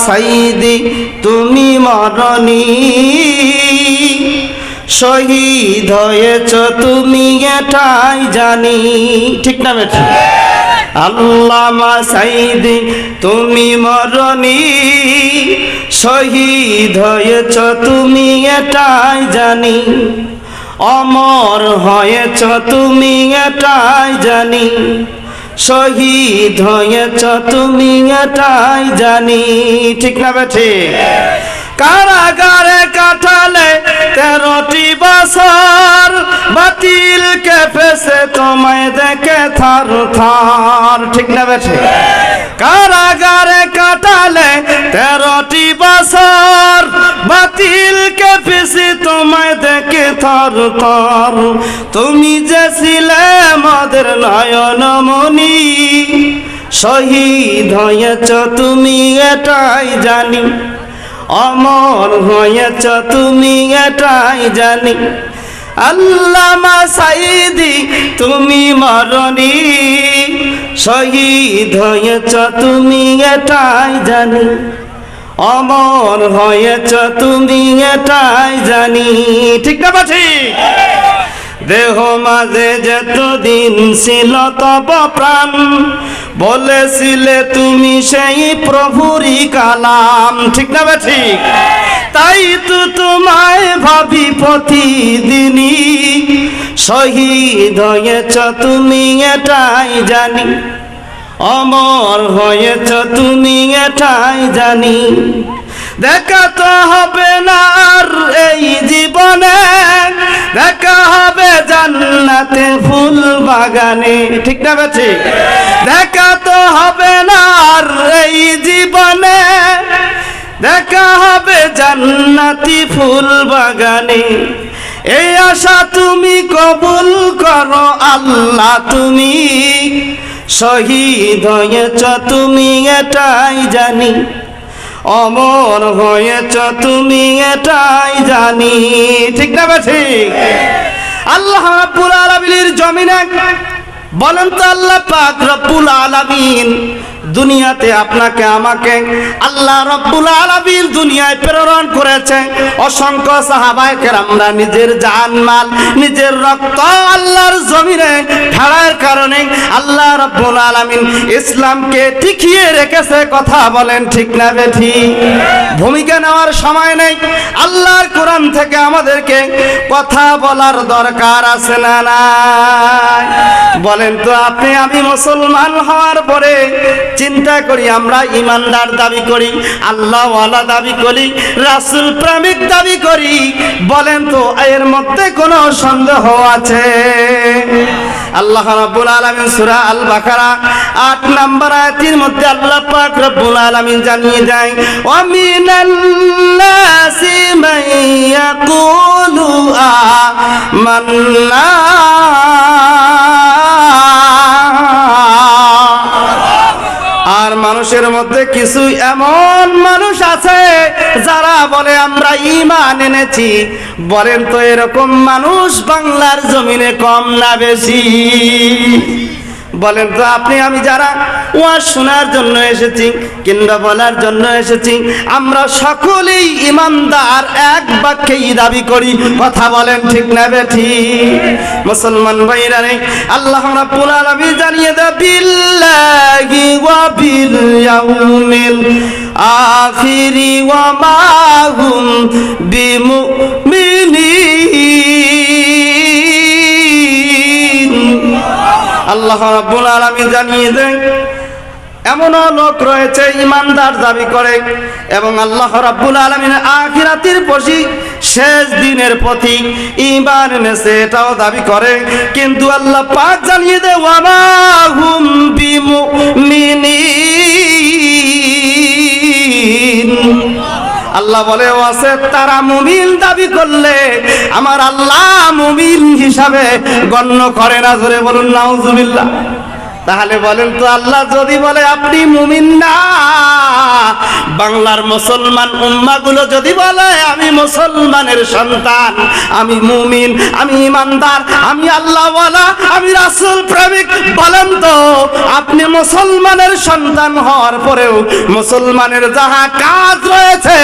সাইদি তুমি মরণী, শহীদ হয়েছ তুমি এটাই জানি। ঠিক না বেঠি? আল্লামা সাইদি তুমি মরণী, শহীদ হয়েছ তুমি এটাই জানি। অমর হয়েছ তুমি এটাই জানি, শহীদ হয়েছ তুমি এটাই জানি। ঠিক না বেঠি? কারাগারে কাটালে 13টি বছর, বাতিল কেঁপেছে তোমায় দেখে থার থার। ঠিক না বেঠি? কারাগারে কাটালে 13টি বছর, বাতিল কেঁপেছে তোমায় দেখে থার থার। তুমি যে ছিলে আমাদের নয়নমণি, শহীদ হয়েছ তুমি এটাই জানি। অমর হয়েছ তুমি এটাই জানি। আল্লামা সাইদি তুমি মরণী, শহীদ হয়েছ তুমি এটাই জানি। অমর হয়েছ তুমি এটাই জানি। ঠিক না বাছি? দেহ মাঝে যতদিন ছিল তব প্রাণ, বলেছিলে তুমি সেই প্রভুরই কালাম। ঠিক না বেঠি? তাই তো তোমায় ভাবি প্রতিদিনই, শহীদ হয়েছ তুমি এটাই জানি। অমর হয়েছ তুমি এটাই জানি। দেখা তো হবে না আর এই জীবনে, দেখা হবে জান্নাতে ফুল বাগানে। ঠিক না বেঠি? দেখা তো হবে না আর এই জীবনে, দেখা হবে জান্নাতি ফুল বাগানে। এই আশা তুমি কবুল করো আল্লাহ, তুমি শহীদ হয়েছ তুমি এটাই জানি। অমর হয়েছ তুমি এটাই জানি। ঠিক না বেঠি? আল্লাহ রাব্বুল আলামিনের জমিনে বলেন তো, আল্লাহ পাক রব্বুল আলামিন দুনিয়াতে আপনাকে আমাকে আল্লাহ রব্বুল আলামিন দুনিয়ায় প্রেরণ করেছে। অসংখ্য সাহাবায়ে কেরামরা নিজের জানমাল, নিজের রক্ত আল্লাহর জমিনে ঢালার কারণে আল্লাহ রব্বুল আলামিন ইসলামকে টিকিয়ে রেখেছে। কথা বলেন ঠিক না বেঠি? ভূমিকা নেওয়ার সময় নেই। আল্লাহর কোরআন থেকে আমাদেরকে কথা বলার দরকার আছে না নাই? বলেন তো, আপনি আমি মুসলমান হওয়ার পরে চিন্তা করি, আমরা ইমানদার দাবি করি, আল্লাহওয়ালা দাবি করি, রাসূল প্রেমিক দাবি করি। বলেন তো, এর মধ্যে কোনো সন্দেহ আছে? আল্লাহ রাব্বুল আলামিন সূরা আল বাকারা 8 নম্বর আয়াতের মধ্যে আল্লাহ পাক রব্বুল আলামিন জানিয়ে দেয়, ওয়া মিনান নাসি মান ইয়াকুলু আমান্না। আর মানুষের মধ্যে কিছু এমন মানুষ আছে যারা বলে আমরা ঈমান এনেছি। বলেন তো, এরকম মানুষ বাংলার জমিনে কম না বেশি? বলেন তো, আপনি আমি যারা ওয়াজ শোনার জন্য এসেছি কিংবা বলার জন্য এসেছি, আমরা সকলেই ঈমানদার এক বাক্যেই দাবি করি। কথা বলেন ঠিক না বেঠি? মুসলমান ভাইরা রে, আল্লাহ রাব্বুল আলামিন জানিয়ে দেয়, বিল্লাহি ওয়া বিল ইয়াউমিল আখিরি ওয়া মা হুম বিমুমিনিন। আল্লাহ রাব্বুল আলামিন জানিয়ে দেন, এমন লোক রয়েছে ঈমানদার দাবি করে এবং আল্লাহ রাব্বুল আলামিনের আখিরাতের প্রতি, শেষ দিনের প্রতি ঈমান এনেছে এটাও দাবি করে, কিন্তু আল্লাহ পাক জানিয়ে দেয়, ওয়া মা হুম বিমুমিনিন। আল্লাহ বলে, আছে তারা মুমিন দাবি করলে আমার আল্লাহ মুমিন হিসাবে গণ্য করে না। জোরে বলুন নাউজুবিল্লাহ। তাহলে বলেন তো, আল্লাহ যদি বলে আপনি মুমিন না, বাংলার মুসলমান উম্মাগুলো যদি বলে আমি মুসলমানের সন্তান, আমি মুমিন, আমি ইমানদার, আমি আল্লাহওয়ালা, আমি রাসূল প্রেমিক, বলেন তো আপনি মুসলমানের সন্তান হওয়ার পরেও মুসলমানের যাহা কাজ রয়েছে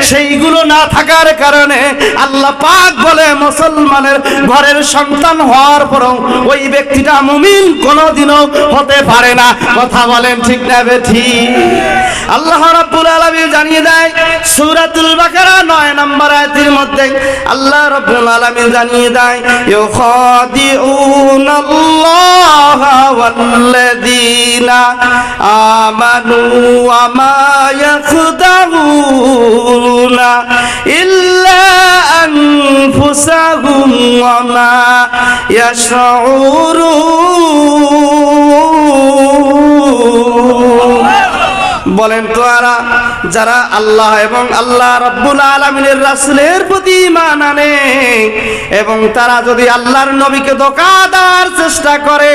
সেইগুলো না থাকার কারণে আল্লাহ পাক বলে মুসলমানের ঘরের সন্তান হওয়ার পরেও ওই ব্যক্তিটা মুমিন কোনোদিনও হতে পারে না। কথা বলেন ঠিক না বেঠিক? আল্লাহ রাব্বুল আলামিন জানিয়ে দেয় সূরাতুল বাকারা 9 নম্বর আয়াতের মধ্যে, আল্লাহ রাব্বুল আলামিন জানিয়ে দেয় ইউখাদিউনাল্লাহা ওয়াল্লাযীনা আমানু ওয়া মা ইয়াখদাউনা ইল্লা আনফুসাহুম ওয়া মা ইয়াশউরুন। বলেন তো যারা আল্লাহ এবং আল্লাহ রাব্বুল আলামিনের রাসূলের প্রতি ঈমান আনে এবং তারা যদি আল্লাহর নবীকে ধোঁকা দেওয়ার চেষ্টা করে,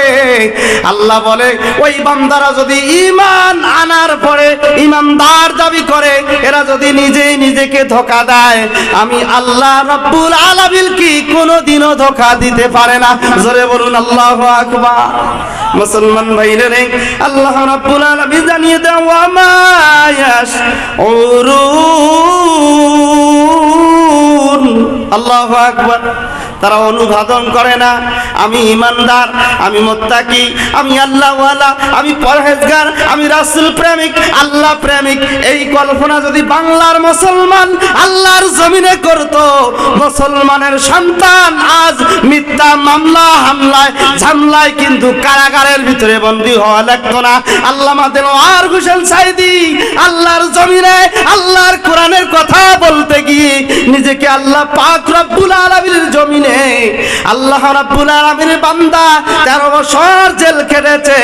আল্লাহ বলে ওই বান্দারা যদি ঈমান আনার পরে ঈমানদার দাবি করে, এরা যদি নিজেই নিজেকে ধোঁকা দেয়, আমি আল্লাহ রাব্বুল আলামিন কি কোনোদিনও ধোঁকা দিতে পারে না। জোরে বলুন আল্লাহু আকবার। মুসলমান ভাইরা, আল্লাহ রাব্বুল আলামিন জানিয়ে দেন ওয়া মা ইয়াশউরুন। আল্লাহু আকবার। তারা অনুধাবন করে না আমি ইমানদার, আমি মুত্তাকি, আমি আল্লাহওয়ালা, আমি পরহেজগার, আমি রাসূল প্রেমিক, আল্লাহ প্রেমিক। এই কল্পনা যদি বাংলার মুসলমান আল্লাহর জমিনে করত, মুসলমানের সন্তান আজ মিথ্যা মামলা হামলায় ঝামলায় কিন্তু কারাগারের ভিতরে বন্দী হওয়া লাগতো না। আল্লামা দেলোয়ার হোসেন সাইদি আল্লাহর জমিনে আল্লাহর কোরআনের কথা বলতে গিয়ে নিজেকে আল্লাহ পাক রব্বুল আলামিনের জমিনে আল্লাহ রাব্বুল আলামিনের বান্দা 13 বছর জেল খেটেছে,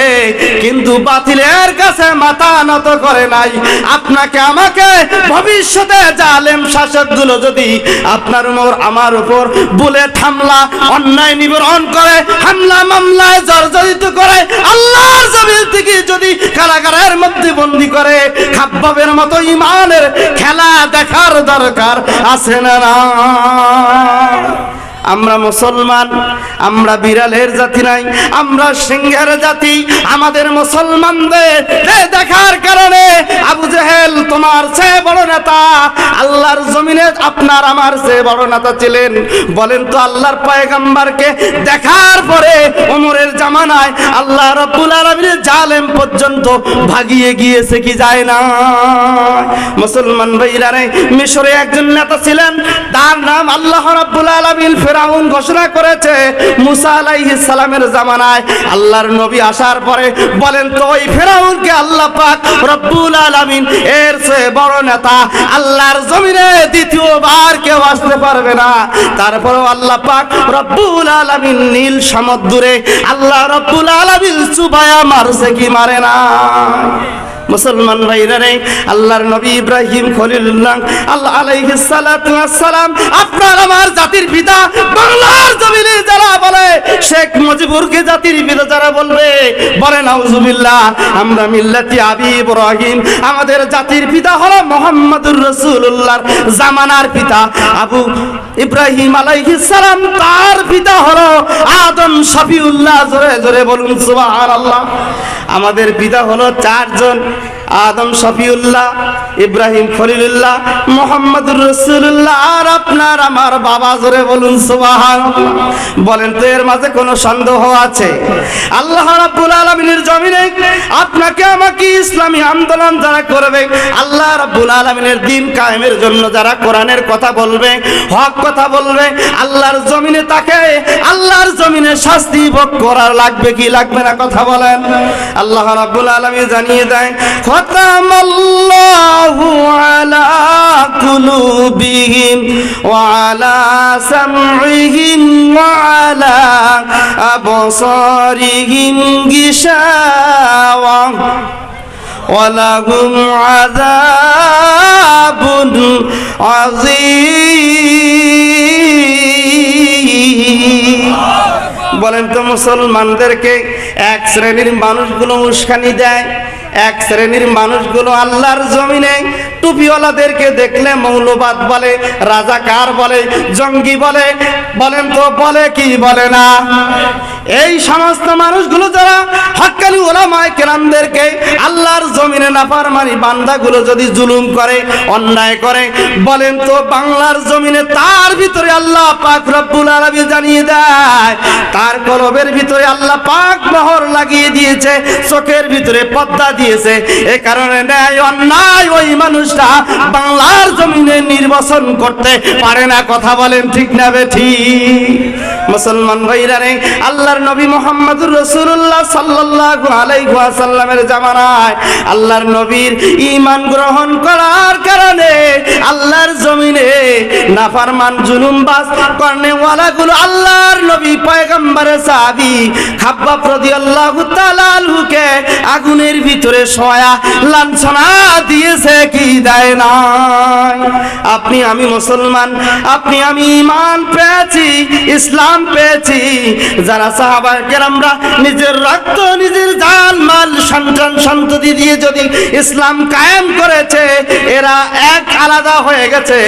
কিন্তু বাতিলের কাছে মাথা নত করে নাই। আপনাকে আমাকে ভবিষ্যতে জালেম শাসকগুলো যদি আপনার উপর আমার উপর বুলেট হামলা অন্যায় নিবারণ করে হামলা মামলায় জর্জরিত করে আল্লাহর জমিন থেকে যদি কারাগারের মধ্যে বন্দী করে, খাব্বাবের মতো ইমানের খেলা দেখার দরকার আছে না? আমরা মুসলমান, আমরা বিড়ালের জাতি নাই, আমরা সিংহের জাতি। আমাদের মুসলমানদের দেখার কারণে আবু জেহেল তোমার চেয়ে বড় নেতা, আল্লাহর জমিনে আপনার আমার চেয়ে বড় নেতা ছিলেন। বলেন তো আল্লাহর পয়গম্বরকে দেখার পরে ওমরের জামানায় আল্লাহ রাব্বুল আলামিনের জালেম পর্যন্ত ভাগিয়ে গিয়েছে কি যায় না? মুসলমান ভাইরা, মিশরে একজন নেতা ছিলেন, তার নাম আল্লাহ রাব্বুল আলামিন ফেরাউন ঘোষণা করেছে মুসা আলাইহিস সালামের জামানায়। আল্লাহর নবী আসার পরে বলেন তো ওই ফেরাউনকে আল্লাহ পাক রব্বুল আলামিন এর চেয়ে বড় নেতা আল্লাহর জমিনে দ্বিতীয়বার কেউ আসতে পারবে না। তারপরেও আল্লাহ পাক রব্বুল আলামিন নীল সমুদ্রে আল্লাহ রব্বুল আলামিন চুবায়া মারছে কি মারে না? মুসলমান ভাইরা, আল্লাহর নবী ইব্রাহিম খলিলুল্লাহ আল্লাহ আলাইহিস সালাতু ওয়াস সালাম আপনার আমার জাতির পিতা, বাংলার জমিনে যারা বলে শেখ মুজিবুরকে জাতির পিতা যারা বলবে, বলে নাউজুবিল্লাহ, আমরা মিল্লাতি আবি ইব্রাহিম, আমাদের জাতির পিতা হলো মুহাম্মদুর রাসূলুল্লাহর জামানার পিতা আবু ইব্রাহিম আলাইহিস সালাম, তার পিতা হলো আদম শফিউল্লাহ। জোরে জোরে বলুন সুবহানাল্লাহ। আমাদের পিতা হলো 4 জন, আদম শফিউল্লাহ, ইব্রাহিম খলিলুল্লাহ, মুহাম্মদুর রাসূলুল্লাহ, আর আপনার আমার বাবা। জোরে বলুন সুবহানাল্লাহ। বলেন তো এর মাঝে কোনো সন্দেহ আছে? আল্লাহ রাব্বুল আলামিনের জমিনে আপনাকে আমাকে ইসলামী আন্দোলন যারা করবে, আল্লাহ রাব্বুল আলামিনের দ্বীন কায়েমের জন্য যারা কোরআনের কথা বলবে, হক কথা বলবে, আল্লাহর জমিনে তাকে আল্লাহর জমিনে শাস্তি ভোগ করার লাগবে কি লাগবে না? কথা বলেন। আল্লাহ রাব্বুল আলামিন জানিয়ে দেয় খতামাল্লাহু আলা কুলুবিহিম ওয়া আলা সামইহিম ওয়া আলা আবসারিহিম গিশাওয়া ওয়া লাহুম আযাবুন আযীম। বলেন তো মুসলমানদেরকে এক শ্রেণীর মানুষগুলো উস্কানি দেয়, এক শ্রেণীর মানুষগুলো আল্লাহর জমিনে টুপিওয়ালাদেরকে দেখলে মৌলবাদ বলে, রাজাকার বলে, জঙ্গি বলে। বলেন তো বলে কি বলে না? এই সমস্ত মানুষগুলো যারা হক্কানি উলামায়ে কেরামদেরকে আল্লাহর জমিনে নাফরমানি বান্দাগুলো যদি জুলুম করে, অন্যায় করে, বলেন তো বাংলার জমিনে তার ভিতরে আল্লাহ পাক রব্বুল আলামিন জানিয়ে দেয়, তার কলবের ভিতরে আল্লাহ পাক মোহর লাগিয়ে দিয়েছে, চোখের ভিতরে পর্দা দিয়েছে। এ কারণে ন্যায় অন্যায় ওই মানুষটা বাংলার জমিনে নির্বাচন করতে পারে না। কথা বলেন ঠিক না বেঠিক? মুসলমান ভাইরা রে, আল্লাহর নবী মুহাম্মদুর রাসূলুল্লাহ সাল্লাল্লাহু আলাইহি ওয়াসাল্লামের জামানায় আল্লাহর নবীর ঈমান গ্রহণ করার কারণে আল্লাহর জমিনে নাফরমান জুলুমবাজ করনেওয়ালাগুলো আল্লাহর নবী পয়গম্বরের সাহাবী খাব্বাব রাদিয়াল্লাহু তাআলা আনহুকে আগুনের ভিতরে শোয়া লাঞ্ছনা দিয়েছে কি দেয় নাই? আপনি আমি মুসলমান, আপনি আমি ঈমান পেয়েছি, ইসলাম পেয়েছি। যারা সাহাবায়ে কেরামরা নিজের রক্ত, নিজের জান, মাল, সন্তান, সন্ততি দিয়ে যদি ইসলাম কায়েম করেছে, এরা এক আলাদা হয়ে গেছে।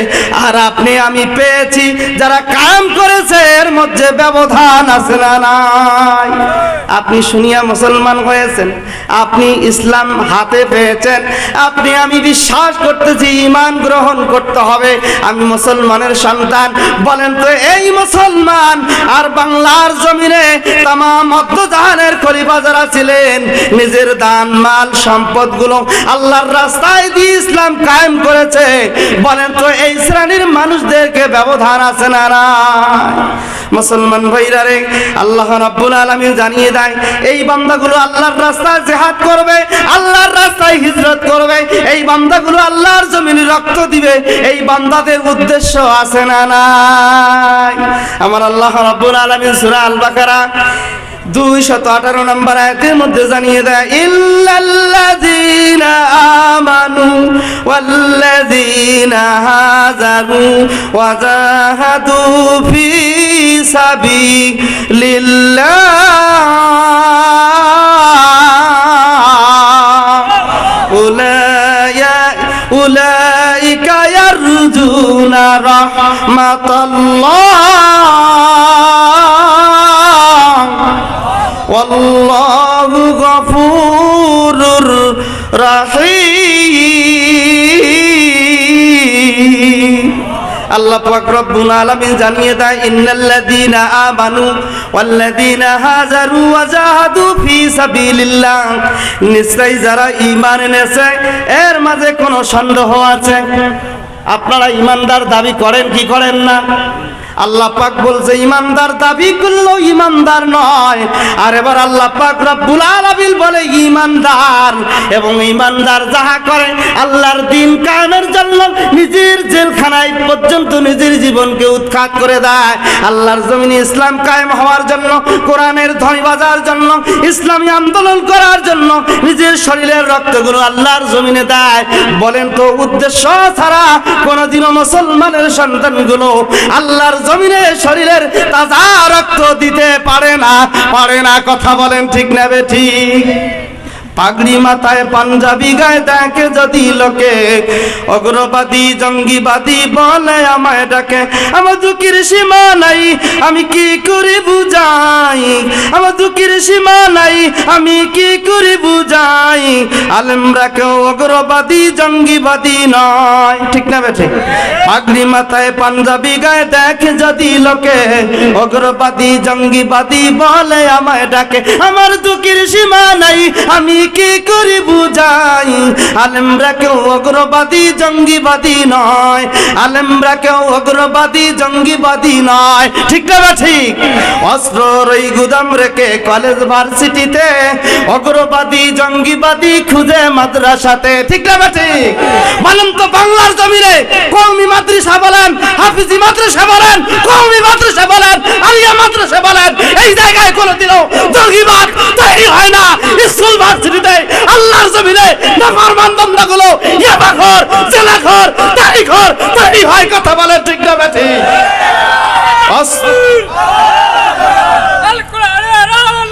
আর আপনি আমি পেয়েছি যারা কায়েম করেছে, এর মধ্যে ব্যবধান আছে না নাই? আপনি শুনিয়া মুসলমান হয়েছেন, আপনি ইসলাম হাতে পেয়েছেন, আপনি আমি বিশ্বাস করতেছি ঈমান গ্রহণ করতে হবে, আমি মুসলমানের সন্তান। বলেন তো এই মুসলমান আর বাংলার জমিনে তাম মধ্যজাহানের খলিফা যারা ছিলেন, নিজের দান, মাল, সম্পদগুলো আল্লাহর রাস্তায় দিয়ে ইসলাম কায়েম করেছে, বলেন তো এই শ্রেণীর মানুষদেরকে ব্যবধান আছে না না? মুসলমান ভাইরা রে, আল্লাহ রাব্বুল আলামিন জানিয়ে দেয়, এই বান্দাগুলো আল্লাহর রাস্তায় জিহাদ করবে, আল্লাহর রাস্তায় হিজরত করবে, এই বান্দাগুলো আল্লাহর জমিনে রক্ত দিবে, এই বান্দাদের উদ্দেশ্য আছে না নাই? আমার আল্লাহ রাব্বুল আলামিন সূরা আল বাকারা 218 নম্বর আয়াতের মধ্যে জানিয়ে দেয়, ইল্লাল্লাযীনা আমানু ওয়াল্লাযীনা হাজারু ওয়া জাহাদু ফি সাবিলিল্লাহ উলাইকা ইয়ারজুনা রাহমাতাল্লাহ ওয়াল্লাহু গফুরুর রাহিম। আল্লাহ পাক রব্বুল আলামিন জানিয়ে দেয়, ইন্নাল্লাযীনা আমানু ওয়াল্লাযীনা হাজারু ওয়া জাহাদু ফি সাবিলিল্লাহ, নিশ্চয়ই যারা ঈমান এনেছে এর মাঝে কোনো সন্দেহ আছে? আপনারা ঈমানদার দাবি করেন কি করেন না? আল্লাহ পাক বলছে ঈমানদার দাবি করলেও ঈমানদার নয়। আর এবার আল্লাহ পাক রব্বুল আলামিন বলে ঈমানদার, এবং ঈমানদার যাহা করে আল্লাহর দ্বীন কায়েমের জন্য নিজের জেলখানায় পর্যন্ত নিজের জীবনকে উৎখাত করে দেয়, আল্লাহর জমিনে ইসলাম কায়েম হওয়ার জন্য, কোরআনের ধ্বনি বাজার জন্য, ইসলামী আন্দোলন করার জন্য নিজের শরীরের রক্তগুলো আল্লাহর জমিনে দেয়। বলেন তো উদ্দেশ্য ছাড়া কোনদিনও মুসলমানের সন্তানগুলো আল্লাহর জমিনে শরীরের তাজা রক্ত দিতে পারে না, পারে না। কথা বলেন ঠিক না বেঠিক? পাগড়ি মাথায়, পাঞ্জাবি গায়ে দেখে যদি লোকে, অগ্রবাদী জঙ্গিবাদী বলে আমায় ডাকে, আমার দুঃখের সীমা নাই, আমি কি করে বুঝাই, আমার দুঃখের সীমা নাই, আমি কি করে বুঝাই, আলেমরা কেউ অগ্রবাদী জঙ্গিবাদী নয়। ঠিক না বেঠে? পাগড়ি মাথায়, পাঞ্জাবি গায়ে দেখে যদি লোকে, অগ্রবাদী জঙ্গিবাদী বলে আমায় ডাকে, আমার দুঃখের সীমা নাই, আমি কি করে বুঝাই, আলেমরা কেউ অগ্রবাদী জঙ্গিবাদী নয়, আলেমরা কেউ অগ্রবাদী জঙ্গিবাদী নয়। ঠিক না ঠিক? অস্ত্রর এই গুদাম রেখে কলেজ ভার্সিটিতে, অগ্রবাদী জঙ্গিবাদী খুঁজে মাদ্রাসাতে। ঠিক না ঠিক? বলেন তো বাংলার জমিনে কওমি মাদ্রাসা বলেন, হাফিজি মাদ্রাসা বলেন, কওমি মাদ্রাসা বলেন, আলিয়া মাদ্রাসা বলেন, এই জায়গায় কোনোদিনও জঙ্গিবাদ তৈরি হয় না। স্কুল ভার্সিটিতে আল্লাহর জমিনে নাফরমান বান্দাগুলো ইয়াবাখোর, জেনাখোর, তারিখোর তৈরি হয়। কথা বলে ঠিক না বেঠি? আল কোরআনের আলো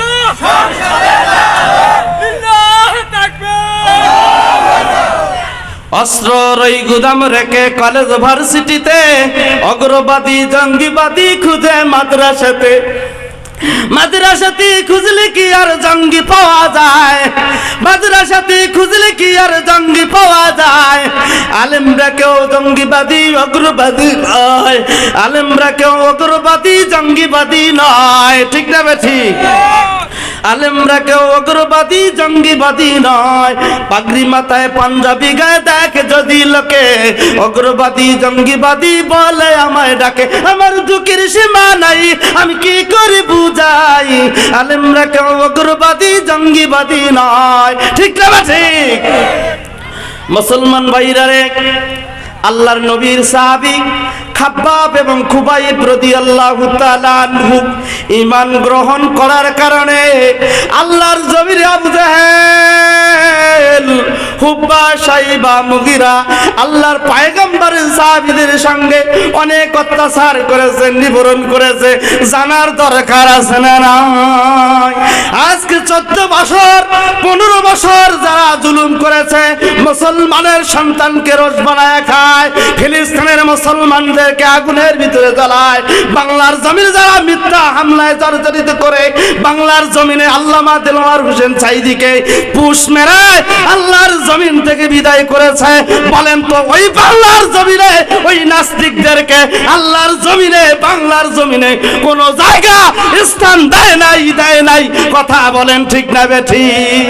অস্ত্রর ওই গুদাম রেখে কলেজ ভার্সিটিতে অগ্রবাদী জঙ্গিবাদী খুঁজে মাদ্রাসাতে। মাদ্রাসাতে খুঁজলে কি আর জঙ্গি পাওয়া যায়? মাদ্রাসাতে খুঁজলে কি আর জঙ্গি পাওয়া যায়? আলেমরা কেউ জঙ্গিবাদী অগ্রবাদী নয়, আলেমরা কেউ অগ্রবাদী জঙ্গিবাদী নয়, ঠিক না ঠিক? আলেমরা কেউ অগ্রবাদী জঙ্গিবাদী নয়। পাগড়ি মাথায় পাঞ্জাবি গায়ে দেখে যদি লোকে, অগ্রবাদী জঙ্গিবাদী বলে আমায় ডাকে। আমার দুঃখের সীমা নাই, আমি কি করে বুঝাই? আলেমরা কেউ অগ্রবাদী জঙ্গিবাদী নয়, ঠিক না ঠিক? মুসলমান ভাইরা রে, আল্লাহর নবীর সাহাবী খাব্বাব এবং খুবাইব রাদিয়াল্লাহু তাআলা আনহু ঈমান গ্রহণ করার কারণে আল্লাহর জমিনে আবু জাহেল, হুব্বা, শাইবা, মুগিরা আল্লাহর পয়গম্বরের সাহাবীদের সঙ্গে অনেক অত্যাচার করেছে, নিবরণ করেছে। জানার দরকার আছে না নাই? আজকে 14 বছর 15 বছর যারা জুলুম করেছে, মুসলমানের সন্তানকে রোজ বানায় খায়, ফিলিস্তিনের মুসলমানদেরকে আগুনের ভিতরে জ্বালায়, বাংলার জমিনে যারা মিথ্যা হামলায় জর্জরিত করে, বাংলার জমিনে আল্লামা দেলোয়ার হোসেন সাঈদীকে পুশ মেরে আল্লাহর জমিন থেকে বিদায় করেছে। বলেন তো ওই বাংলার জমিনে ওই নাস্তিকদেরকে আল্লাহর জমিনে, বাংলার জমিনে কোন জায়গা স্থান দেয় নাই? কথা বলেন ঠিক না বেঠিক?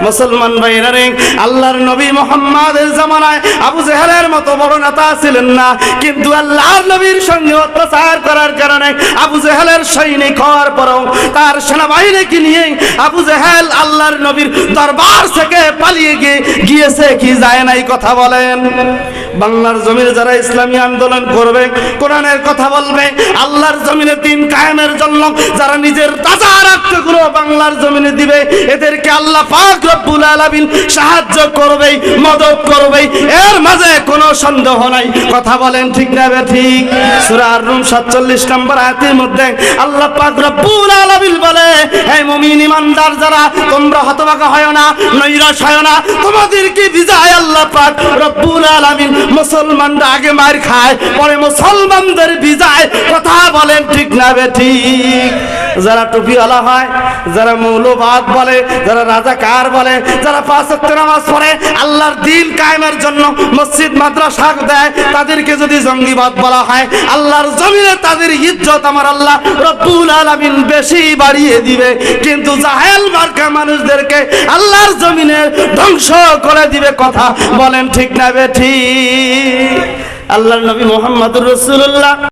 মুসলমান ভাইরা রে, আল্লাহর নবী মুহাম্মাদের জামানায় আবু জেহেলের মতো বড় নেতা ছিলেন না, কিন্তু আল্লাহর নবীর সঙ্গে অত্যাচার করার কারণে আবু জেহেলের সৈনিক হওয়ার পরেও তার সেনাবাহিনীকে নিয়ে আবু জেহেল আল্লাহর নবীর দরবার থেকে পালিয়ে গিয়েছে কি যায় নাই? কথা বলেন। বাংলার জমিনে যারা ইসলামী আন্দোলন করবে, কোরআনের কথা বলবে, আল্লাহর জমিনে দিন কায়েমের জন্য যারা নিজের তাজা রক্তগুলো বাংলার জমিনে দিবে, এদেরকে আল্লাহ পাক রব্বুল আলামিন সাহায্য করবে, মদদ করবে, এর মাঝে কোনো সন্দেহ নাই। কথা বলেন ঠিক না ঠিক? সূরা আর-রুম 47 নম্বর আয়াতের মধ্যে আল্লাহ পাক রব্বুল আলামিন বলে, হে মুমিন ইমানদার যারা, তোমরা হতভাগা হয় না, নৈরাশ হয় না, তোমাদেরকে বিজয় আল্লাহ পাক রব্বুল আলামিন। মুসলমানরা আগে মার খায়, পরে মুসলমানদের বিজয়। কথা বলেন ঠিক না ঠিক? যারা টুপিওয়ালা হয়, যারা মৌলবাদ বলে, যারা রাজাকার বলে, যারা 5 ওয়াক্ত নামাজ পড়ে, আল্লাহর দ্বীন কায়েমের জন্য মসজিদ মাদ্রাসা দেয়, তাদেরকে যদি জঙ্গিবাদ বলা হয়, আল্লাহর জমিনে তাদের ইজ্জত আমার আল্লাহ রব্বুল আলামিন বেশি বাড়িয়ে দিবে। কিন্তু জাহেল মার্কা মানুষদেরকে আল্লাহর জমিনে ধ্বংস করে দিবে। কথা বলেন ঠিক না বেঠিক? আল্লাহর নবী মুহাম্মদুর রাসূলুল্লাহ